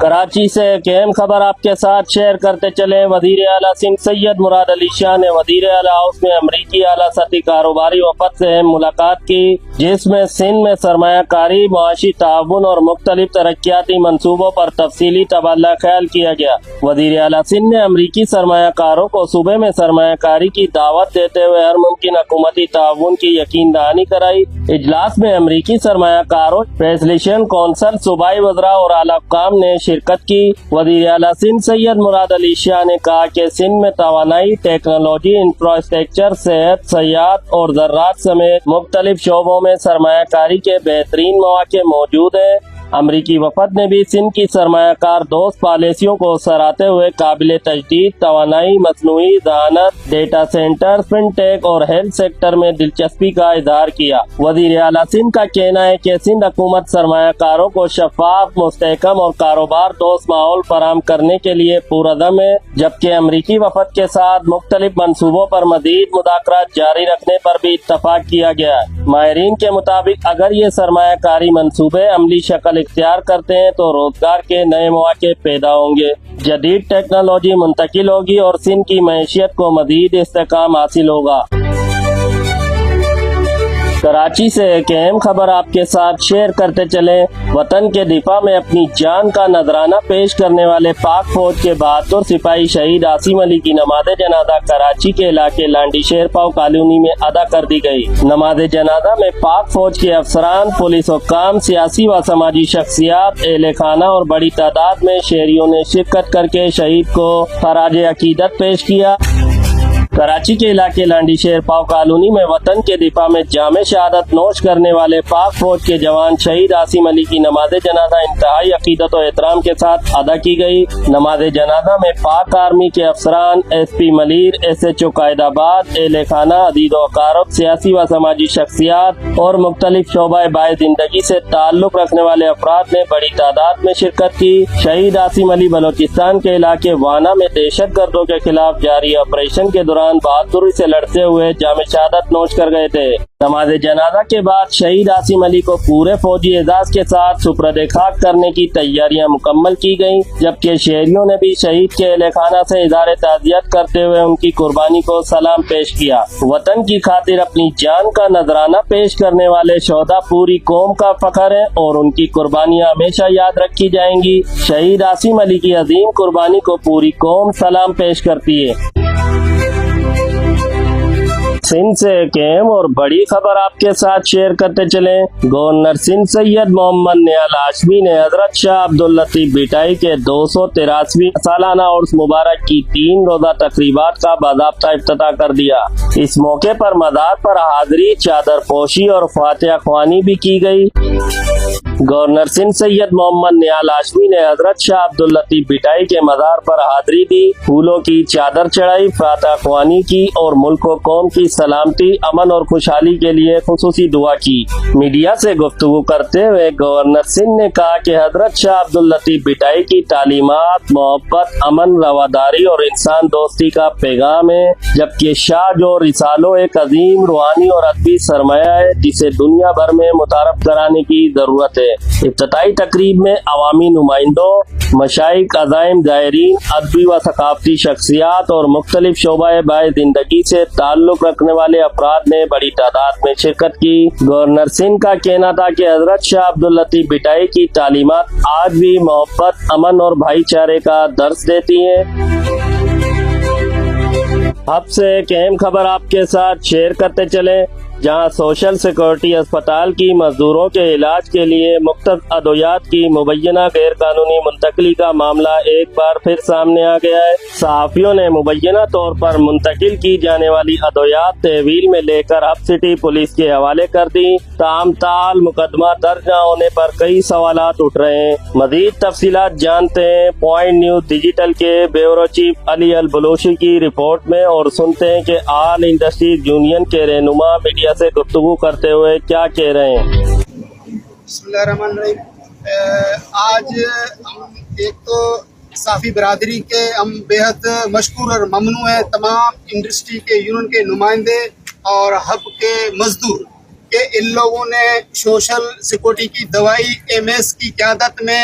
کراچی سے ایک اہم خبر آپ کے ساتھ شیئر کرتے چلیں۔ وزیر اعلیٰ سندھ سید مراد علی شاہ نے وزیر اعلیٰ ہاؤس میں امریکی اعلیٰ سطحی کاروباری وفد سے اہم ملاقات کی، جس میں سندھ میں سرمایہ کاری، معاشی تعاون اور مختلف ترقیاتی منصوبوں پر تفصیلی تبادلہ خیال کیا گیا۔ وزیر اعلیٰ سندھ نے امریکی سرمایہ کاروں کو صوبے میں سرمایہ کاری کی دعوت دیتے ہوئے ہر ممکن حکومتی تعاون کی یقین دہانی کرائی۔ اجلاس میں امریکی سرمایہ کاروں، فیسیلیٹیشن کونسل، صوبائی وزراء اور اعلیٰ حکام نے شرکت کی۔ وزیر اعلیٰ سندھ سید مراد علی شاہ نے کہا کہ سندھ میں توانائی، ٹیکنالوجی، انفراسٹرکچر، صحت، سیاحت اور زراعت سمیت مختلف شعبوں میں سرمایہ کاری کے بہترین مواقع موجود ہیں۔ امریکی وفد نے بھی سندھ کی سرمایہ کار دوست پالیسیوں کو سراہتے ہوئے قابل تجدید توانائی، مصنوعی ذہانت، ڈیٹا سینٹر، فن ٹیک اور ہیلتھ سیکٹر میں دلچسپی کا اظہار کیا۔ وزیر اعلیٰ سندھ کا کہنا ہے کہ سندھ حکومت سرمایہ کاروں کو شفاف، مستحکم اور کاروبار دوست ماحول فراہم کرنے کے لیے پرعزم ہے، جبکہ امریکی وفد کے ساتھ مختلف منصوبوں پر مزید مذاکرات جاری رکھنے پر بھی اتفاق کیا گیا ہے۔ ماہرین کے مطابق اگر یہ سرمایہ کاری منصوبے عملی شکل اختیار کرتے ہیں تو روزگار کے نئے مواقع پیدا ہوں گے، جدید ٹیکنالوجی منتقل ہوگی اور سندھ کی معیشت کو مزید استحکام حاصل ہوگا۔ کراچی سے ایک اہم خبر آپ کے ساتھ شیئر کرتے چلیں۔ وطن کے دفاع میں اپنی جان کا نذرانہ پیش کرنے والے پاک فوج کے بہادر سپاہی شہید عاصم علی کی نماز جنازہ کراچی کے علاقے لانڈی شیر پاؤ کالونی میں ادا کر دی گئی۔ نماز جنازہ میں پاک فوج کے افسران، پولیس حکام، سیاسی و سماجی شخصیات، اہل خانہ اور بڑی تعداد میں شہریوں نے شرکت کر کے شہید کو خراج عقیدت پیش کیا۔ کراچی کے علاقے لانڈی شیر پاؤ کالونی میں وطن کے دفاع میں جامع شہادت نوش کرنے والے پاک فوج کے جوان شہید عاصم علی کی نماز جنازہ انتہائی عقیدت و احترام کے ساتھ ادا کی گئی۔ نماز جنازہ میں پاک آرمی کے افسران، S P Malir, S H O Quaidabad, اہل خانہ، عزیز و اقارب، سیاسی و سماجی شخصیات اور مختلف شعبہ بائے زندگی سے تعلق رکھنے والے افراد نے بڑی تعداد میں شرکت کی۔ شہید عاصم علی بلوچستان کے علاقے وانا میں دہشت گردوں کے خلاف جاری آپریشن کے دوران بہادری سے لڑتے ہوئے جامع شہادت نوش کر گئے تھے۔ نماز جنازہ کے بعد شہید عاصم علی کو پورے فوجی اعزاز کے ساتھ سپرد خاک کرنے کی تیاریاں مکمل کی گئیں، جبکہ شہریوں نے بھی شہید کے اہل خانہ سے اظہار تعزیت کرتے ہوئے ان کی قربانی کو سلام پیش کیا۔ وطن کی خاطر اپنی جان کا نذرانہ پیش کرنے والے شہداء پوری قوم کا فخر ہیں اور ان کی قربانیاں ہمیشہ یاد رکھی جائیں گی۔ شہید عاصم علی کی عظیم قربانی کو پوری قوم سلام پیش کرتی ہے۔ سندھ سے ایک اہم اور بڑی خبر آپ کے ساتھ شیئر کرتے چلیں۔ گورنر سندھ سید محمد نیال ہاشمی نے حضرت شاہ عبداللطیف بھٹائی کے 283ویں سالانہ عرس مبارک کی 3 روزہ تقریبات کا باضابطہ افتتاح کر دیا۔ اس موقع پر مزار پر حاضری، چادر پوشی اور فاتحہ خوانی بھی کی گئی۔ گورنر سندھ سید محمد نیال ہاشمی نے حضرت شاہ عبداللطیف بھٹائی کے مزار پر حاضری دی، پھولوں کی چادر چڑھائی، فاتحہ خوانی کی اور ملک و قوم کی سلامتی، امن اور خوشحالی کے لیے خصوصی دعا کی۔ میڈیا سے گفتگو کرتے ہوئے گورنر سندھ نے کہا کہ حضرت شاہ عبداللطیف بھٹائی کی تعلیمات محبت، امن، رواداری اور انسان دوستی کا پیغام ہے، جبکہ شاہ جو رسالوں ایک عظیم روحانی اور ادبی سرمایہ ہے جسے دنیا بھر میں متعارف کرانے کی ضرورت ہے۔ افتتاحی تقریب میں عوامی نمائندوں، مشائخ، عزائم زائرین، ادبی و ثقافتی شخصیات اور مختلف شعبہ بائے زندگی سے تعلق رکھنے والے افراد نے بڑی تعداد میں شرکت کی۔ گورنر سندھ کا کہنا تھا کہ حضرت شاہ عبداللطیف بھٹائی کی تعلیمات آج بھی محبت، امن اور بھائی چارے کا درس دیتی ہیں۔ اب سے ایک اہم خبر آپ کے ساتھ شیئر کرتے چلیں، جہاں سوشل سیکورٹی اسپتال کی مزدوروں کے علاج کے لیے مختص ادویات کی مبینہ غیر قانونی منتقلی کا معاملہ ایک بار پھر سامنے آ گیا ہے۔ صحافیوں نے مبینہ طور پر منتقل کی جانے والی ادویات تحویل میں لے کر ہب سٹی پولیس کے حوالے کر دی، تاہم تاحال مقدمہ درج نہ ہونے پر کئی سوالات اٹھ رہے ہیں۔ مزید تفصیلات جانتے ہیں پوائنٹ نیوز ڈیجیٹل کے بیورو چیف علی البلوچی کی رپورٹ میں اور سنتے ہیں کہ آل انڈسٹریز یونین کے رہنما میڈیا سے گفتگو کرتے ہوئے کیا کہہ رہے ہیں۔ بسم اللہ الرحمن الرحیم۔ آج ہم ایک تو صحافی برادری کے ہم بے حد مشکور اور ممنون ہیں، تمام انڈسٹری کے یونین کے نمائندے اور ہب کے مزدور کہ ان لوگوں نے سوشل سیکورٹی کی دوائی ایم ایس کی قیادت میں